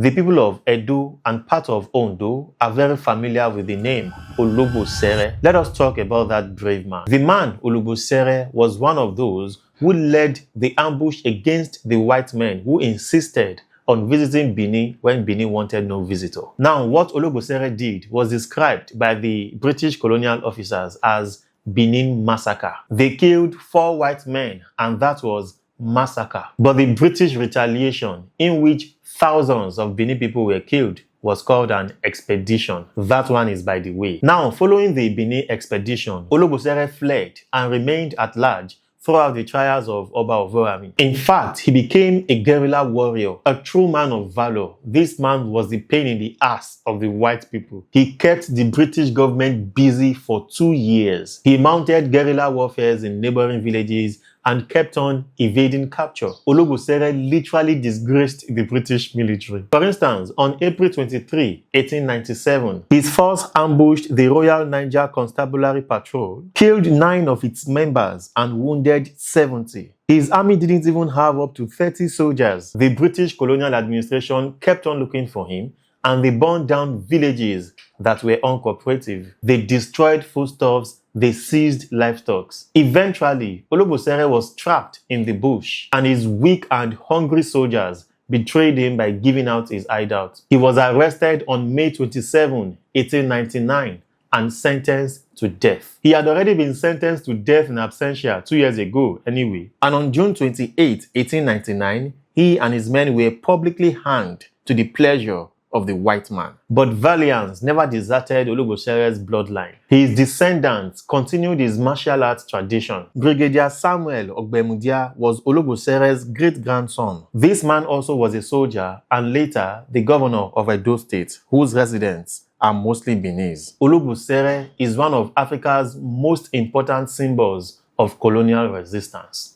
The people of Edo and part of Ondo are very familiar with the name Ologbosere. Let us talk about that brave man. The man Ologbosere was one of those who led the ambush against the white men who insisted on visiting Benin when Benin wanted no visitor. Now, what Ologbosere did was described by the British colonial officers as Benin massacre. They killed 4 white men, and that was massacre. But the British retaliation, in which thousands of Benin people were killed, was called an expedition. That one is by the way. Now, following the Benin expedition, Ologbosere fled and remained at large throughout the trials of Oba Ovorami. In fact, he became a guerrilla warrior, a true man of valor. This man was the pain in the ass of the white people. He kept the British government busy for 2 years. He mounted guerrilla warfare in neighboring villages and kept on evading capture. Ologbosere literally disgraced the British military. For instance, on April 23, 1897, his force ambushed the Royal Niger Constabulary Patrol, killed 9 of its members and wounded 70. His army didn't even have up to 30 soldiers. The British colonial administration kept on looking for him, and they burned down villages that were uncooperative. They destroyed foodstuffs. They seized livestock. Eventually, Ologbosere was trapped in the bush, and his weak and hungry soldiers betrayed him by giving out his hideout. He was arrested on May 27, 1899, and sentenced to death. He had already been sentenced to death in absentia 2 years ago anyway. And on June 28, 1899, he and his men were publicly hanged to the pleasure of the white man. But valiance never deserted Ologbosere's bloodline. His descendants continued his martial arts tradition. Brigadier Samuel Ogbemudia was Ologbosere's great-grandson. This man also was a soldier and later the governor of Edo State, whose residents are mostly Beninese. Ologbosere is one of Africa's most important symbols of colonial resistance.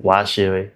Washere.